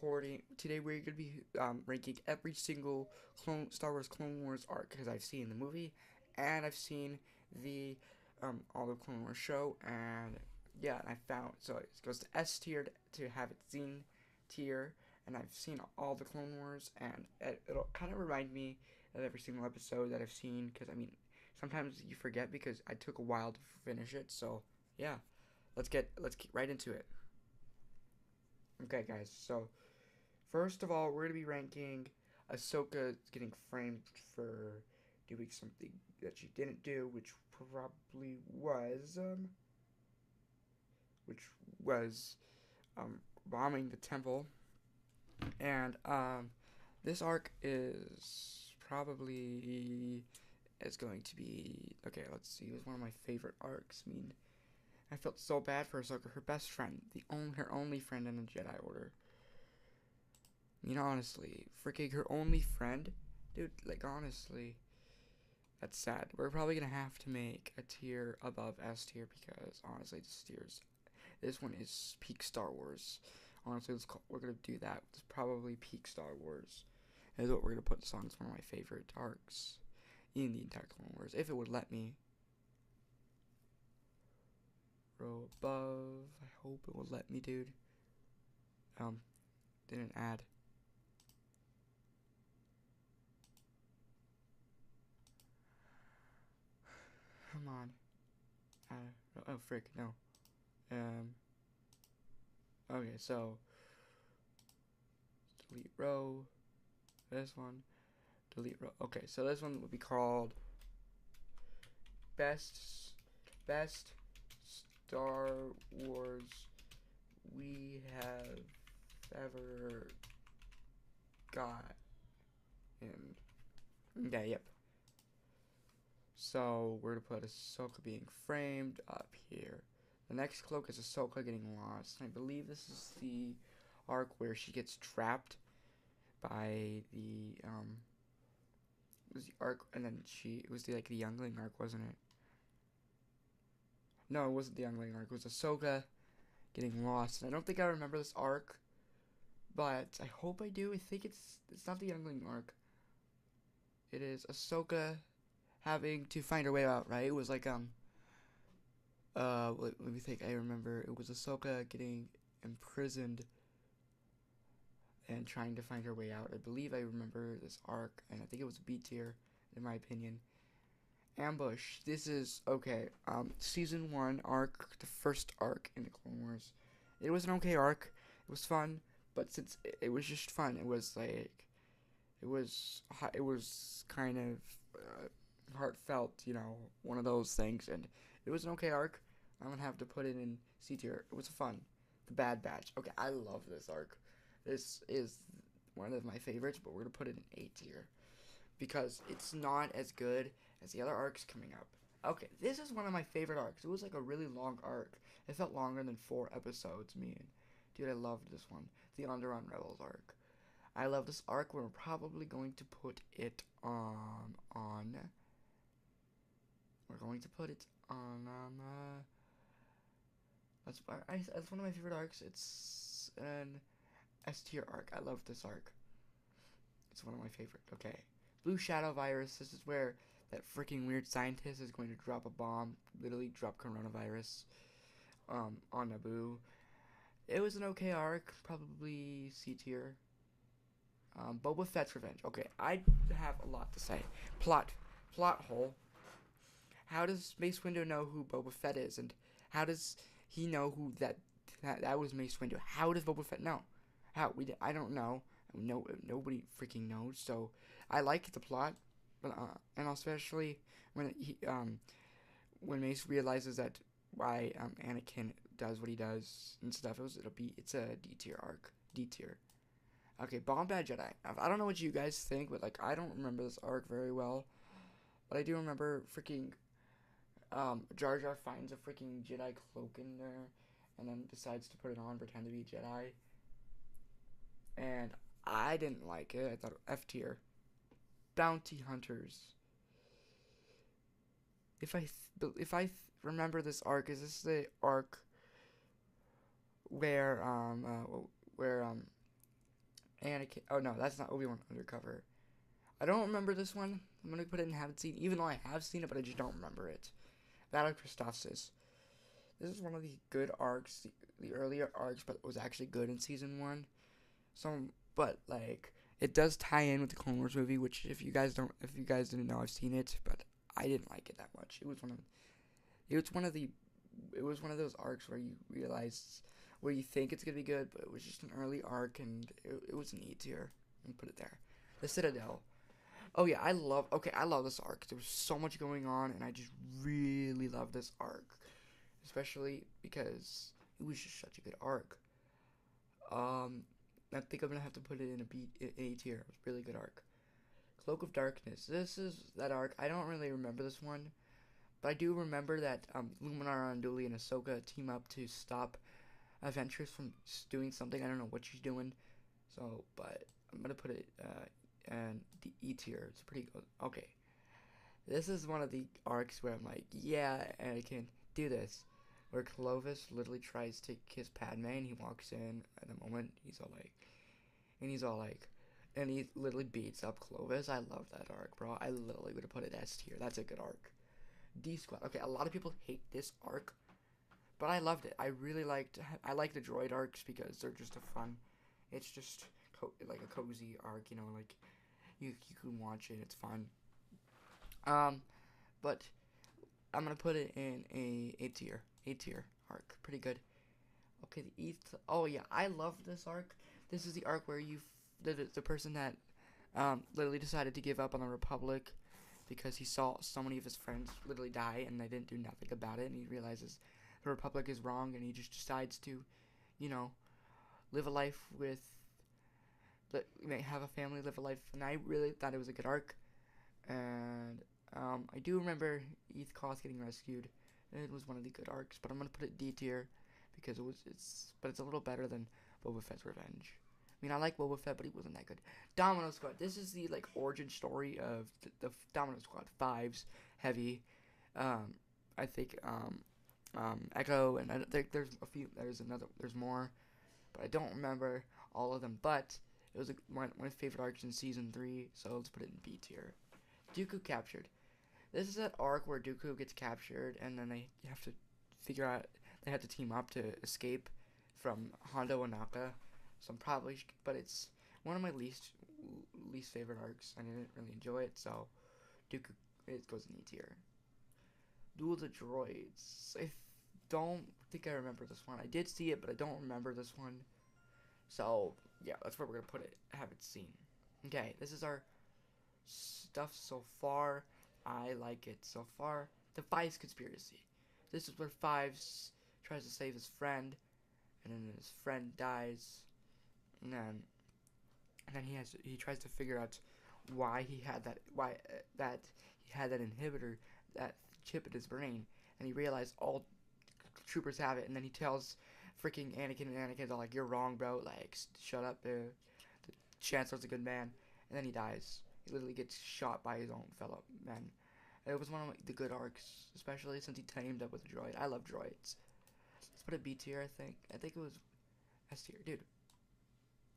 recording today. We're gonna be ranking every single Star Wars Clone Wars arc because I've seen the movie and I've seen the all the Clone Wars show, and yeah, I found so it goes to S tier to have it seen tier, and I've seen all the Clone Wars, and it'll kind of remind me of every single episode that I've seen because I mean sometimes you forget because I took a while to finish it. So yeah, let's get right into it. Okay, guys. So first of all, we're gonna be ranking Ahsoka getting framed for doing something that she didn't do, which was bombing the temple, and this arc is probably is going to be okay. Let's see. It was one of my favorite arcs. I mean, I felt so bad for Ahsoka, her best friend, her only friend in the Jedi Order. I mean, honestly, freaking her only friend, dude. Like honestly, that's sad. We're probably gonna have to make a tier above S tier because honestly, this one is peak Star Wars. Honestly, we're gonna do that. It's probably peak Star Wars. Is what we're gonna put this on. It's one of my favorite arcs in the entire Clone Wars, if it would let me. Row above. I hope it will let me, dude. Didn't add. Come on. Oh, frick, no. Um. Okay, so delete row. This one. Delete row. Okay, so this one would be called best best Star Wars we have ever got in. Yeah, yep. So we're gonna put Ahsoka being framed up here. The next cloak is Ahsoka getting lost. I believe this is the arc where she gets trapped by the it was the arc, and then it was the youngling arc, wasn't it? No, it wasn't the youngling arc. It was Ahsoka getting lost. And I don't think I remember this arc, but I hope I do. I think it's not the youngling arc. It is Ahsoka having to find her way out, right? It was like let me think. I remember it was Ahsoka getting imprisoned and trying to find her way out. I believe I remember this arc, and I think it was a B tier, in my opinion. Ambush. This is okay. Season 1 arc, the first arc in the Clone Wars. It was an okay arc. It was fun, but since it was just fun, it was like it was kind of heartfelt, one of those things, and it was an okay arc. I'm gonna have to put it in C tier. It was fun. The Bad Batch. Okay, I love this arc. This is one of my favorites, but we're gonna put it in A tier because it's not as good as the other arcs coming up. Okay, this is one of my favorite arcs. It was like a really long arc. It felt longer than 4 episodes, dude, I loved this one. The Onderon Rebels arc. I love this arc. We're probably going to put it on. We're going to put it on. That's one of my favorite arcs. It's an S tier arc. I love this arc. It's one of my favorite. Okay, Blue Shadow Virus. This is where that freaking weird scientist is going to drop a bomb. Literally drop coronavirus. On Naboo. It was an okay arc. Probably C tier. Boba Fett's revenge. Okay, I have a lot to say. Plot hole. How does Mace Windu know who Boba Fett is, and how does he know who that was Mace Windu? How does Boba Fett know? I don't know. No, nobody freaking knows. So I like the plot, but and especially when Mace realizes that why Anakin does what he does and stuff. It's a D tier arc. D tier. Okay, Bomb Bad Jedi. I don't know what you guys think, but I don't remember this arc very well. But I do remember freaking Jar Jar finds a freaking Jedi cloak in there and then decides to put it on, pretend to be Jedi. And I didn't like it. I thought F tier. Bounty Hunters. If I remember this arc, is this the arc where Anakin. Oh no, that's not Obi-Wan Undercover. I don't remember this one. I'm gonna put it in haven't seen, even though I have seen it, but I just don't remember it. Battle of Christophsis. This is one of the good arcs, the earlier arcs, but it was actually good in season one. But like it does tie in with the Clone Wars movie, which if you guys didn't know, I've seen it, but I didn't like it that much. It was one of those arcs where you realize where you think it's gonna be good, but it was just an early arc, and it was an E tier. Let me put it there. The Citadel. Oh yeah, I love this arc. There was so much going on, and I just really love this arc, especially because it was just such a good arc. Um, I think I'm gonna have to put it in A tier. It was a really good arc. Cloak of Darkness. This is that arc. I don't really remember this one, but I do remember that Luminar Unduli and Ahsoka team up to stop Ventress from doing something. I don't know what she's doing. So, but I'm gonna put it and the E tier. It's pretty good. Okay, this is one of the arcs where I'm like, yeah, Anakin, do this. Where Clovis literally tries to kiss Padme, and he walks in at the moment. And he literally beats up Clovis. I love that arc, bro. I literally would have put it S tier. That's a good arc. D Squad. Okay, a lot of people hate this arc, but I loved it. I like the droid arcs because they're just a fun. It's just like a cozy arc, like you can watch it. It's fun. But I'm gonna put it in A tier. A tier arc. Pretty good. Okay, the East. Oh yeah, I love this arc. This is the arc where the person that literally decided to give up on the Republic because he saw so many of his friends literally die and they didn't do nothing about it, and he realizes the Republic is wrong, and he just decides to, live a life with, have a family, live a life, and I really thought it was a good arc, and I do remember Eth Koth getting rescued. It was one of the good arcs, but I'm gonna put it D tier because it's a little better than Boba Fett's Revenge. I mean, I like Boba Fett, but he wasn't that good. Domino Squad. This is the origin story of the Domino Squad. Fives, Heavy, I think Echo, and I think there's a few. There's more, but I don't remember all of them. But it was one of my favorite arcs in season 3, so let's put it in B tier. Dooku captured. This is that arc where Dooku gets captured, and then they have to figure out. They have to team up to escape from Hondo Ohnaka. So but it's one of my least favorite arcs. I didn't really enjoy it, so Dooku, it goes in E tier. Duel of the Droids. I don't think I remember this one. I did see it, but I don't remember this one. So yeah, that's where we're gonna put it. I haven't seen. Okay, this is our stuff so far. I like it so far. The Fives Conspiracy. This is where Fives tries to save his friend, and then his friend dies, and then he tries to figure out why he had that inhibitor, that chip in his brain, and he realized all troopers have it, and then he tells freaking Anakin, and Anakin's all like, "You're wrong, bro. Like, shut up, dude. The Chancellor's a good man," and then he dies. He literally gets shot by his own fellow men. It was one of the good arcs, especially since he teamed up with a droid. I love droids. Let's put it B tier, I think. I think it was S tier. Dude,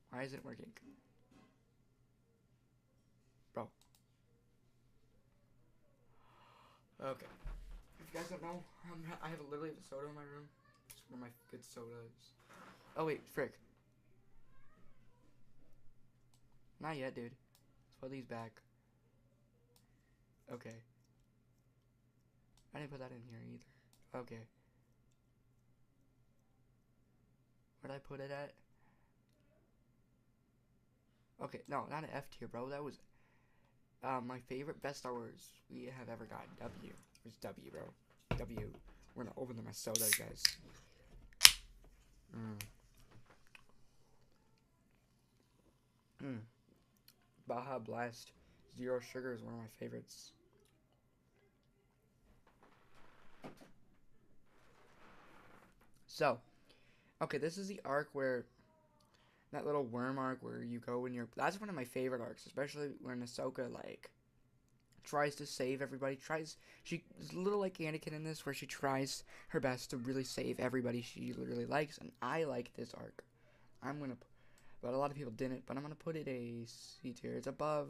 why isn't it working? Bro. Okay. If you guys don't know, I have literally a soda in my room. It's one of my good sodas. Oh, wait, frick. Not yet, dude. Let's put these back. Okay. I didn't put that in here either. Okay. Where'd I put it at? Okay, no, not an F tier, bro. That was my favorite best Star Wars we have ever gotten. W. It's W, bro. W. We're gonna open my soda, guys. Baja Blast Zero Sugar is one of my favorites. So, okay, this is the arc where that little worm arc where you go and that's one of my favorite arcs, especially when Ahsoka tries to save everybody. She's a little like Anakin in this, where she tries her best to really save everybody she literally likes, and I like this arc. I'm gonna but a lot of people didn't. But I'm gonna put it a C tier. It's above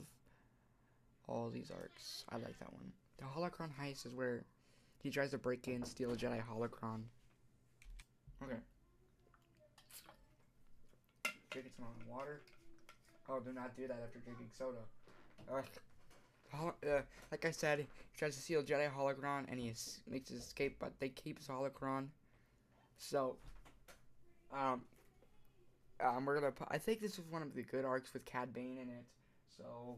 all these arcs. I like that one. The Holocron heist is where he tries to break in, steal a Jedi Holocron. Okay. Drinking some water. Oh, do not do that after drinking soda. Like I said, he tries to steal Jedi Holocron and he makes his escape, but they keep his Holocron. So, we're gonna I think this is one of the good arcs with Cad Bane in it. So,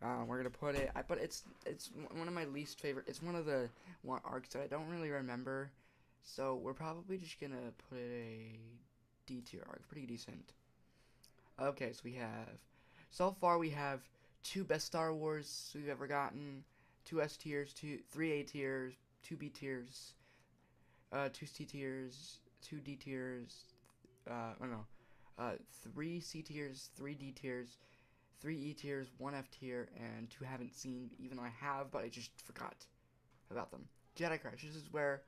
we're gonna put it. But it's one of my least favorite. It's one of the arcs that I don't really remember. So we're probably just gonna put it a D tier arc. Pretty decent. Okay, so so far we have 2 best Star Wars we've ever gotten, 2 S tiers, 3 A tiers, 2 B tiers, 2 C tiers, 2 D tiers, oh no, 3 C tiers, 3 D tiers, 3 E tiers, 1 F tier, and 2 haven't seen, even though I have, but I just forgot about them. Jedi Crash. This is where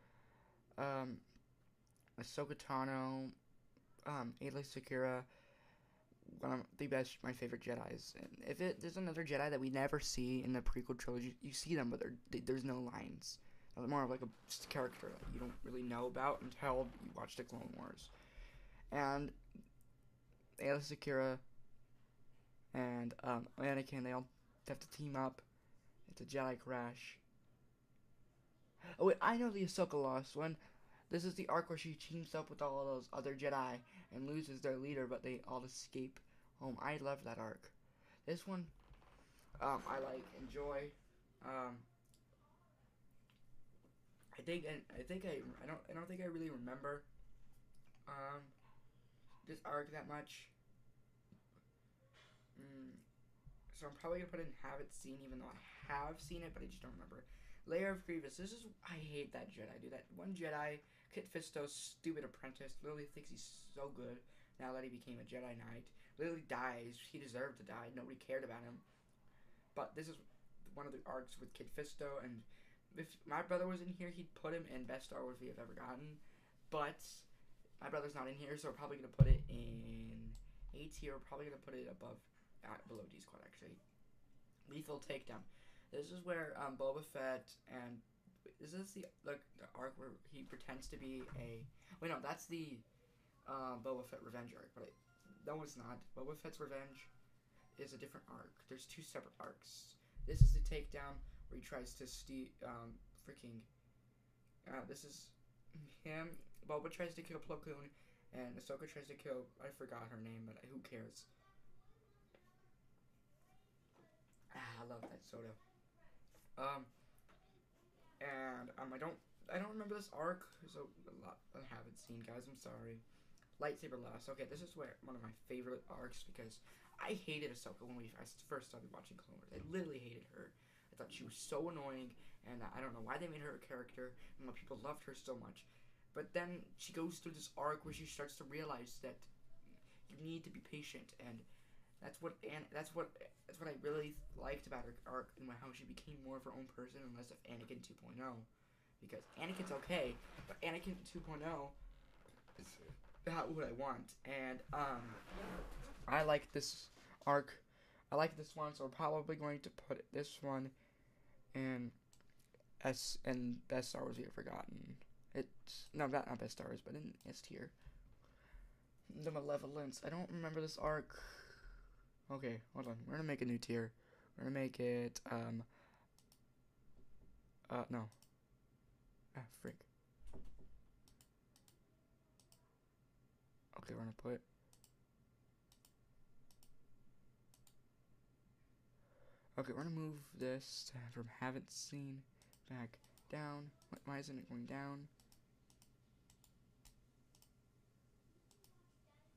Ahsoka Tano, Aayla Secura, one of the best, my favorite Jedis. And if there's another Jedi that we never see in the prequel trilogy, you see them, but there's no lines. They're more of like a character that you don't really know about until you watch the Clone Wars. And Aayla Secura and Anakin, they all have to team up. It's a Jedi Crash. Oh wait, I know the Ahsoka lost one. This is the arc where she teams up with all of those other Jedi and loses their leader, but they all escape home. I love that arc. This one, I enjoy. I don't think I really remember this arc that much. So I'm probably gonna put it in haven't seen, even though I have seen it, but I just don't remember. Lair of Grievous. I hate that Jedi, dude. That one Jedi, Kit Fisto's stupid apprentice, literally thinks he's so good now that he became a Jedi Knight. Literally dies. He deserved to die. Nobody cared about him. But this is one of the arcs with Kit Fisto, and if my brother was in here, he'd put him in best Star Wars we have ever gotten. But my brother's not in here, so we're probably gonna put it in A tier. We're probably gonna put it below D Squad actually. Lethal Takedown. This is where Boba Fett and is this the arc where he pretends to be a wait no that's the Boba Fett Revenge arc, but no it's not. Boba Fett's Revenge is a different arc. There's 2 separate arcs. This is the Takedown where he tries to steal this is him. Boba tries to kill Plo Koon and Ahsoka tries to kill I forgot her name, but who cares. I love that soda. I don't remember this arc, so a lot I haven't seen, guys. I'm sorry. Lightsaber Lost. Okay, this is one of my favorite arcs because I hated Ahsoka when I first started watching Clone Wars. I literally hated her. I thought she was so annoying, and I don't know why they made her a character and why people loved her so much. But then she goes through this arc where she starts to realize that you need to be patient, and that's what I really liked about her arc and how she became more of her own person and less of Anakin 2.0. Because Anakin's okay, but Anakin 2.0 is not what I want. And I like this arc. I like this one, so we're probably going to put this one in best Star Wars we have forgotten. It's not best Star Wars, but in S tier. The Malevolence. I don't remember this arc. Okay, hold on. We're gonna make a new tier. We're gonna make it, no. Frick. Okay, we're gonna put... Okay, we're gonna move this from haven't seen back down. Why isn't it going down?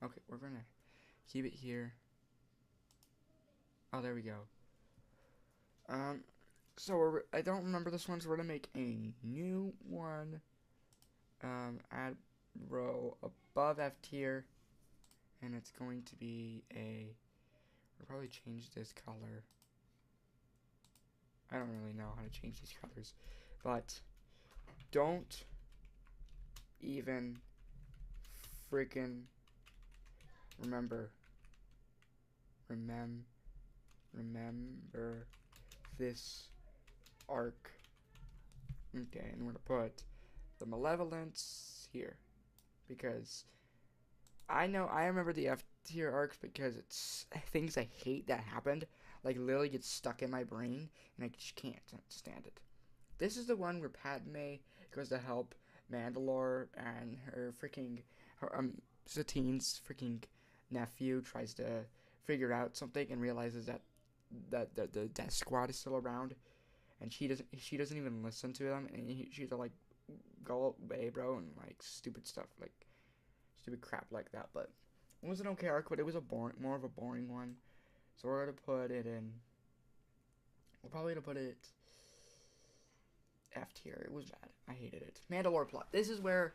Okay, we're gonna keep it here. Oh, there we go. So I don't remember this one, so we're gonna make a new one. Add row above F tier, and it's going to be we'll probably change this color. I don't really know how to change these colors, but don't even freaking remember remember this arc. Okay, and we're gonna put the malevolence here because I remember the F tier arcs because it's things I hate that happened. Like literally gets stuck in my brain and I just can't stand it. This is the one where Padme goes to help Mandalore and her Satine's freaking nephew tries to figure out something and realizes that the Death Squad is still around and she doesn't even listen to them and she's like go away, bro, and like stupid stuff like stupid crap like that. But it was an okay arc, but it was more of a boring one. So we're gonna put it in. We're probably gonna put it F tier. It was bad. I hated it. Mandalore plot. This is where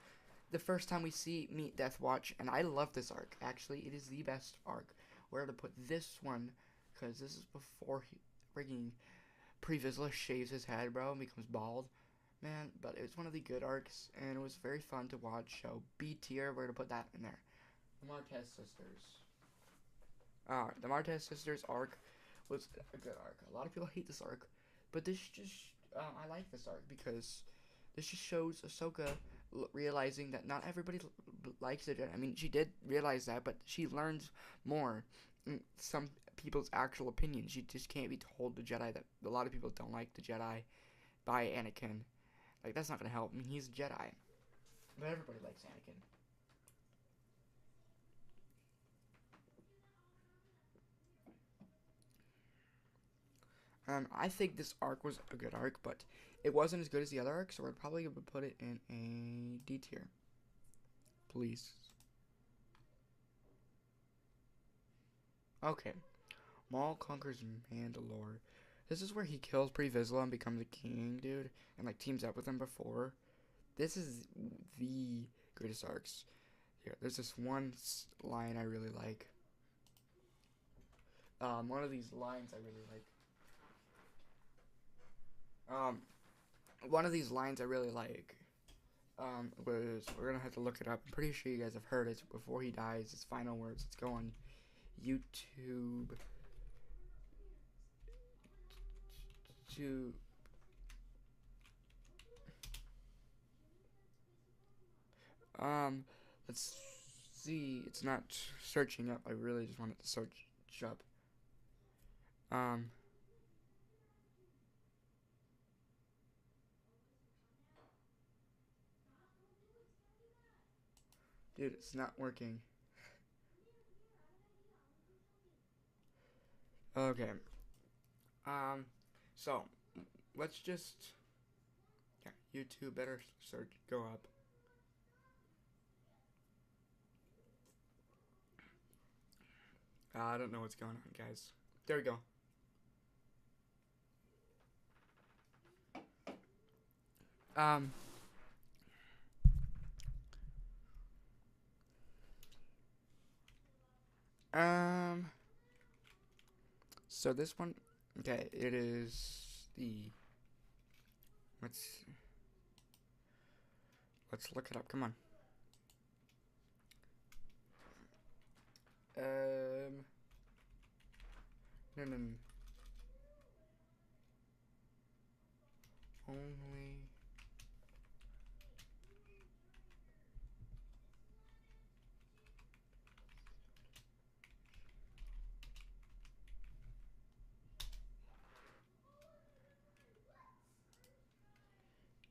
the first time we meet Death Watch, and I love this arc. Actually, it is the best arc. We're gonna put this one because this is before he freaking Pre Vizsla shaves his head, bro, and becomes bald. Man, but it was one of the good arcs, and it was very fun to watch. So B tier, we're gonna put that in there. The Martez sisters. The Martez sisters arc was a good arc. A lot of people hate this arc, but this just I like this arc because this just shows Ahsoka realizing that not everybody likes the Jedi. I mean, she did realize that, but she learns more. Some people's actual opinions. She just can't be told the Jedi that a lot of people don't like the Jedi by Anakin. Like, that's not gonna help. I mean, he's a Jedi, but everybody likes Anakin. I think this arc was a good arc, but it wasn't as good as the other arcs, so we're probably going to put it in a D tier. Please. Okay. Maul conquers Mandalore. This is where he kills Pre Vizsla and becomes a king, dude, and like teams up with him before. This is the greatest arcs. Here, there's this one line I really like. One of these lines I really like. One of these lines I really like was, we're gonna have to look it up. I'm pretty sure you guys have heard it before he dies. His final words. Let's go on YouTube. Let's see. It's not searching up. I really just wanted to search up. Dude, it's not working. Okay. So let's just, yeah, YouTube better search go up. I don't know what's going on, guys. There we go. Um. So this one, okay, it is the. Let's look it up. Come on. No. Only.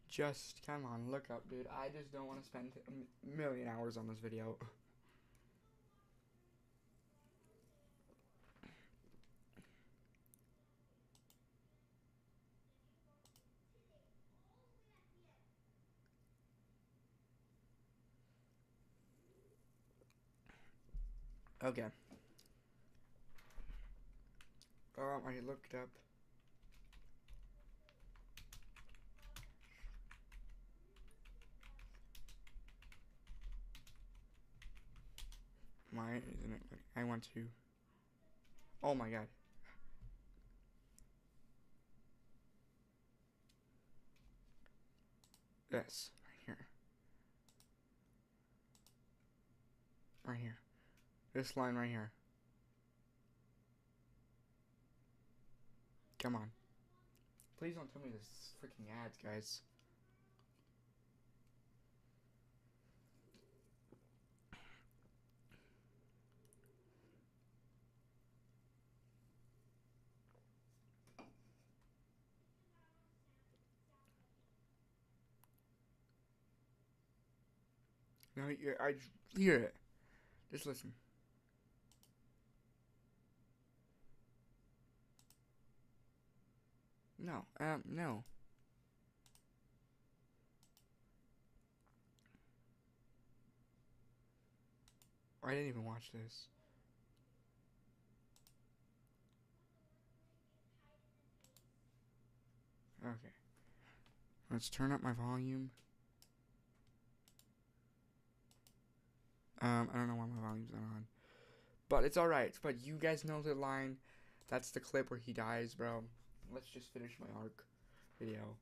Just come on, look up, dude. I just don't want to spend a million hours on this video. Okay. I looked up. Why isn't it? I want to. Oh my god. Yes, right here. Right here. This line right here. Come on. Please don't tell me this freaking ads, guys. No, I hear it. Just listen. No, no. I didn't even watch this. Okay. Let's turn up my volume. I don't know why my volume's not on. But it's alright. But you guys know the line. That's the clip where he dies, bro. Let's just finish my arc video.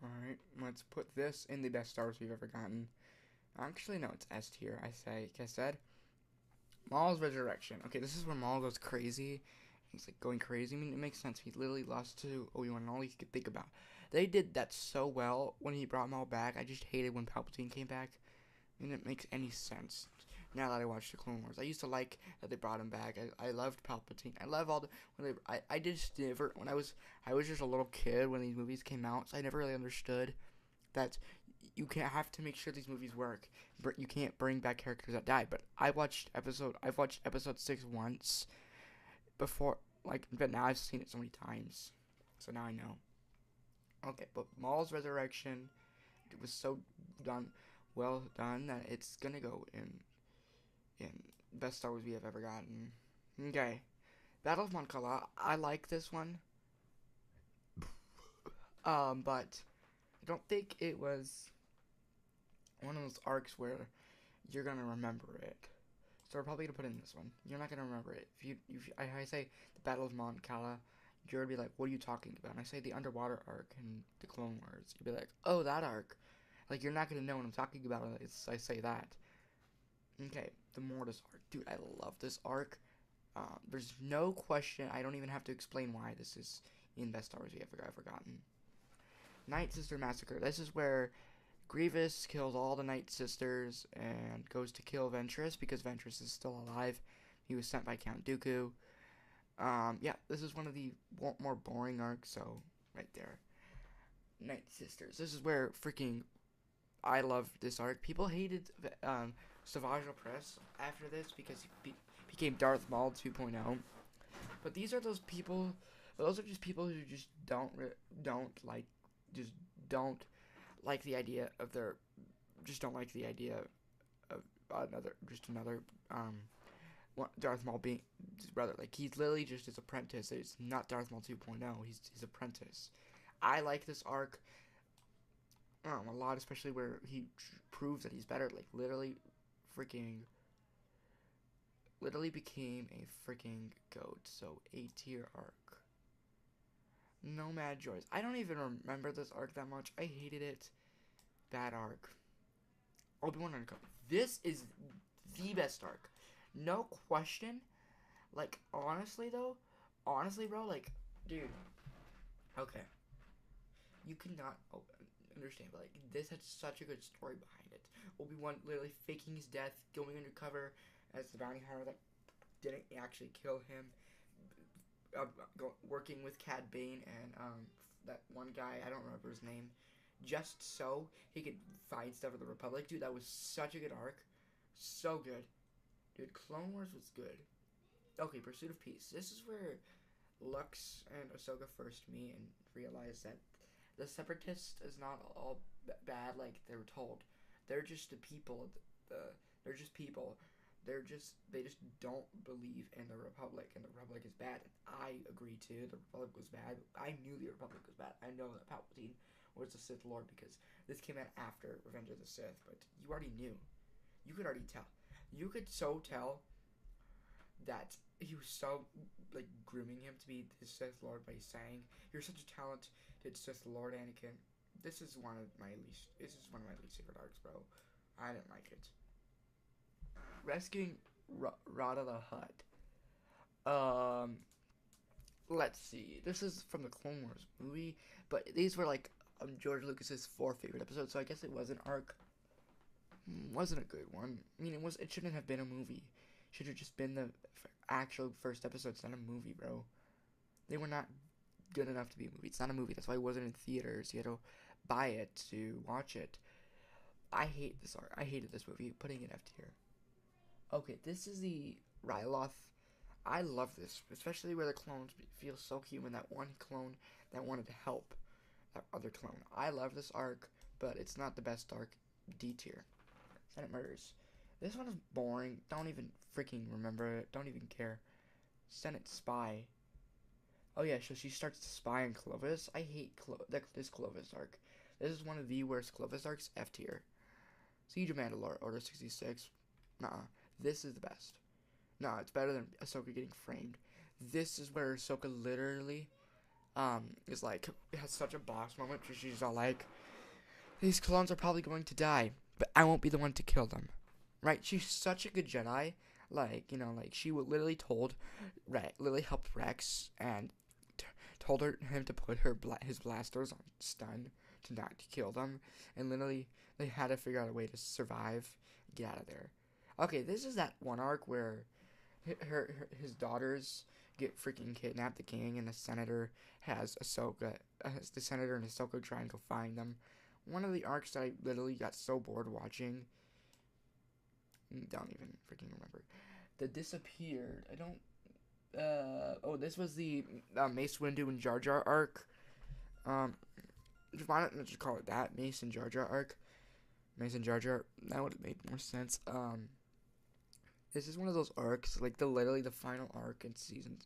Alright, let's put this in the best stars we've ever gotten. Actually, no, it's S tier. Like I said, Maul's resurrection. Okay, this is where Maul goes crazy. He's like going crazy. I mean, it makes sense. He literally lost to Obi-Wan, and all he could think about. They did that so well when he brought Maul back. I just hated when Palpatine came back. I mean, it makes any sense. Now that I watched the Clone Wars, I used to like that they brought him back. I loved Palpatine. I love all the when they. I just never when I was just a little kid when these movies came out, so I never really understood that you can't have to make sure these movies work. You can't bring back characters that died. But I've watched episode 6 once before, but now I've seen it so many times, so now I know. Okay, but Maul's resurrection, it was so well done that it's gonna go in best Star Wars we have ever gotten. Okay, Battle of Mon Cala. I like this one, but I don't think it was one of those arcs where you're gonna remember it. So we're probably gonna put in this one. You're not gonna remember it. If I say the Battle of Mon Cala, you're gonna be like, "What are you talking about?" And I say the underwater arc in the Clone Wars. You'd be like, "Oh, that arc." Like you're not gonna know what I'm talking about. I say that. Okay, the Mortis arc, dude. I love this arc. There's no question. I don't even have to explain why this is in best Star Wars we ever gotten. Night Sister Massacre. This is where Grievous kills all the Night Sisters and goes to kill Ventress because Ventress is still alive. He was sent by Count Dooku. Yeah, this is one of the more boring arcs, so right there. Night Sisters. This is where freaking I loved this arc. People hated Savage Opress after this because he became Darth Maul 2.0. But these are those people. Those are just people who just don't like the idea of their. Just don't like the idea of another Darth Maul being his brother. Like he's literally just his apprentice. It's not Darth Maul 2.0. He's his apprentice. I like this arc a lot, especially where he proves that he's better. Like literally became a freaking goat. So A tier arc. Nomad Joys. I don't even remember this arc that much. I hated it. Bad arc. Obi-Wan Undercover. This is the best arc. No question. Like, honestly, bro, like, dude. Okay. You cannot understand, but, like, this had such a good story behind it. Obi-Wan literally faking his death, going undercover as the bounty hunter that didn't actually kill him, working with Cad Bane and, that one guy, I don't remember his name, just so he could find stuff for the Republic. Dude, that was such a good arc. So good. Dude, Clone Wars was good. Okay, Pursuit of Peace. This is where Lux and Ahsoka first meet and realize that the Separatists is not all bad like they were told. They're just the people. They're just people. they just don't believe in the Republic, and the Republic is bad. And I agree too. The Republic was bad. I knew the Republic was bad. I know that Palpatine was the Sith Lord because this came out after Revenge of the Sith, but you already knew. You could already tell. You could so tell that he was so like grooming him to be the Sith Lord by saying, "You're such a talented Sith Lord, Anakin." This is one of my least. This is one of my least favorite arcs, bro. I didn't like it. Rescuing Rada the Hutt. Let's see. This is from the Clone Wars movie, but these were like George Lucas's 4 favorite episodes, so I guess it was an arc. Wasn't a good one. I mean, it shouldn't have been a movie. Should have just been the actual first episodes, not a movie, bro. They were not good enough to be a movie. It's not a movie. That's why it wasn't in theaters. You had to buy it to watch it. I hate this art. I hated this movie. Putting it F tier. Okay, this is the Ryloth. I love this, especially where the clones feel so human. That one clone that wanted to help that other clone. I love this arc, but it's not the best arc. D tier. Senate Murders. This one is boring. Don't even freaking remember it. Don't even care. Senate Spy. Oh yeah, so she starts to spy on Clovis. I hate this Clovis arc. This is one of the worst Clovis arcs. F tier. Siege of Mandalore. Order 66. Nuh-uh. This is the best. Nah, it's better than Ahsoka getting framed. This is where Ahsoka literally, is like, has such a boss moment where she's all like, these clones are probably going to die, but I won't be the one to kill them. Right? She's such a good Jedi. Like, you know, like, she literally literally helped Rex and told him to put his blasters on stun to not kill them. And literally, they had to figure out a way to survive and get out of there. Okay, this is that one arc where his daughters get freaking kidnapped, the king, and the senator has the senator and Ahsoka try and go find them. One of the arcs that I literally got so bored watching. Don't even freaking remember. The Disappeared. I don't. This was the Mace Windu and Jar Jar arc. Why don't just call it that? Mace and Jar Jar arc. Mace and Jar Jar. That would have made more sense. This is one of those arcs, like literally the final arc in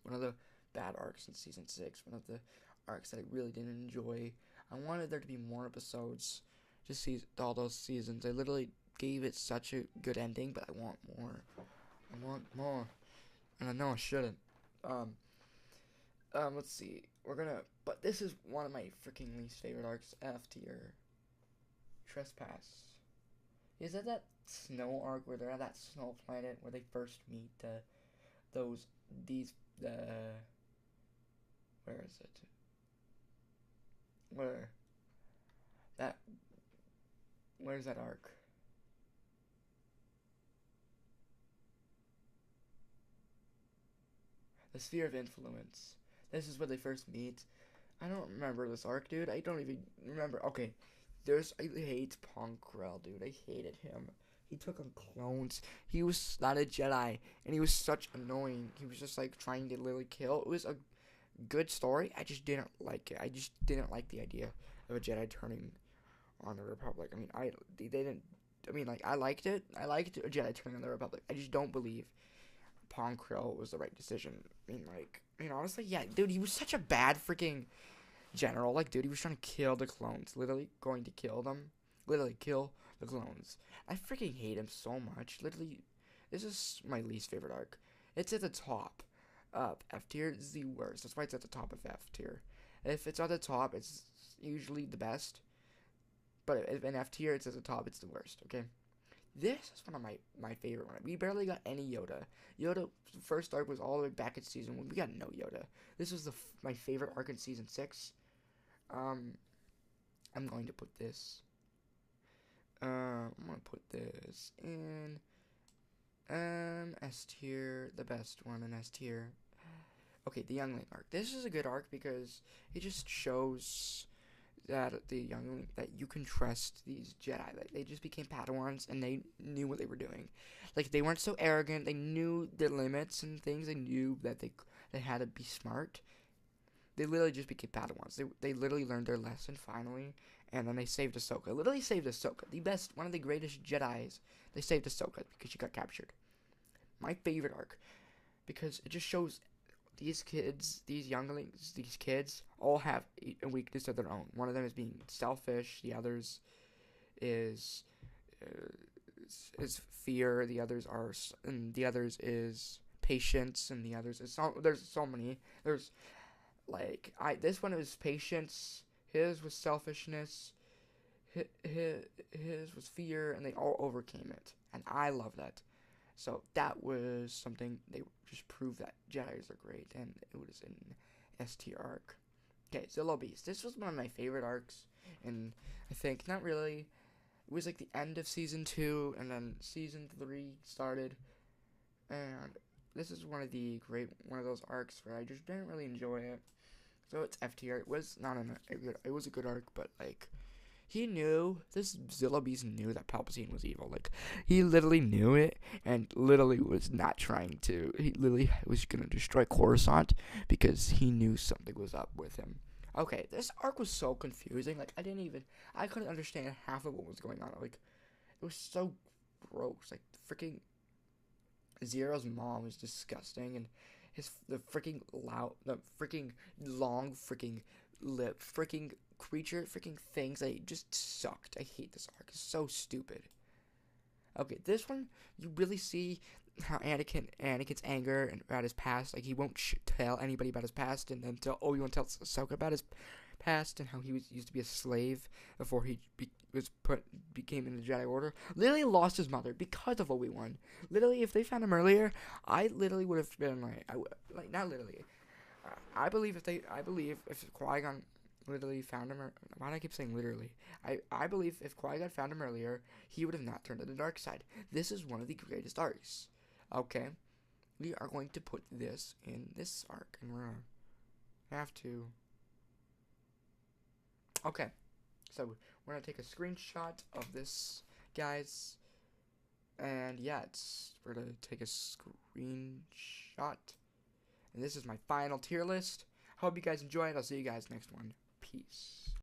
one of the bad arcs in season 6. One of the arcs that I really didn't enjoy. I wanted there to be more episodes to see all those seasons. I literally gave it such a good ending, but I want more. I want more. And I know I shouldn't. Let's see. But this is one of my freaking least favorite arcs. F tier. Trespass. Is that snow arc where they're at that snow planet where they first meet where is it? Where's that arc? The Sphere of Influence. This is where they first meet. I don't remember this arc, dude. I don't even remember. Okay, I hate Ponkrell, dude. I hated him. He took on clones. He was not a Jedi, and he was such annoying. He was just like trying to literally kill. It was a good story. I just didn't like it. I just didn't like the idea of a Jedi turning on the Republic. I mean, they didn't. I mean, like I liked it. I liked a Jedi turning on the Republic. I just don't believe Ponkrell was the right decision. I mean, honestly, yeah, dude, he was such a bad freaking general. Like, dude, he was trying to kill the clones. Literally going to kill them. Literally kill the clones. I freaking hate him so much. Literally, this is my least favorite arc. It's at the top. F tier is the worst. That's why it's at the top of F tier. If it's at the top, it's usually the best. But if in F tier, it's at the top, it's the worst, okay? This is one of my favorite ones. We barely got any Yoda. Yoda, first arc was all the way back in season 1. We got no Yoda. This was my favorite arc in season 6. I'm going to put this. I'm going to put this in S tier. The best one in S tier. Okay, the Youngling arc. This is a good arc because it just shows that that you can trust these Jedi. Like, they just became Padawans and they knew what they were doing. Like, they weren't so arrogant. They knew their limits and things. They knew that they had to be smart. They literally just became Padawans. They literally learned their lesson finally, and then they saved Ahsoka. Literally saved Ahsoka. One of the greatest Jedis. They saved Ahsoka because she got captured. my favorite arc, because it just shows these kids, these younglings, these kids all have a weakness of their own. One of them is being selfish. The others is uh, is fear. The others is patience, and the others is there's so many. There's like this one is patience. His was selfishness. His was fear, and they all overcame it, and I love that. So that was something they just proved that Jedi's are great, and it was an S tier arc. Okay, Zillow Beast. This was one of my favorite arcs, and I think not really. It was like the end of season 2, and then season 3 started, and this is one of those arcs where I just didn't really enjoy it. So it's F tier. It was not it was a good arc, but like this Zillow Beast knew that Palpatine was evil. Like, he literally knew it, and literally was not trying to. He literally was gonna destroy Coruscant because he knew something was up with him. Okay, this arc was so confusing. Like, I couldn't understand half of what was going on. Like, it was so gross. Like, freaking Zero's mom was disgusting, and the freaking long freaking lip, freaking creature, freaking things. They just sucked. I hate this arc. It's so stupid. Okay, this one you really see how Anakin's anger and about his past. Like, he won't tell anybody about his past, and then Obi-Wan tells Ahsoka about his past and how he used to be a slave before he became in the Jedi Order. Literally lost his mother because of Obi-Wan. Literally, if they found him earlier, I literally would have been like not literally. I believe if Qui-Gon literally found him, why do I keep saying literally? I believe if Qui-Gon found him earlier, he would have not turned to the dark side. This is one of the greatest arcs. Okay, we are going to put this in this arc, and we're gonna have to. Okay, so we're gonna take a screenshot of this, guys, and yeah, we're gonna take a screenshot, and this is my final tier list. Hope you guys enjoyed. I'll see you guys next one. Peace.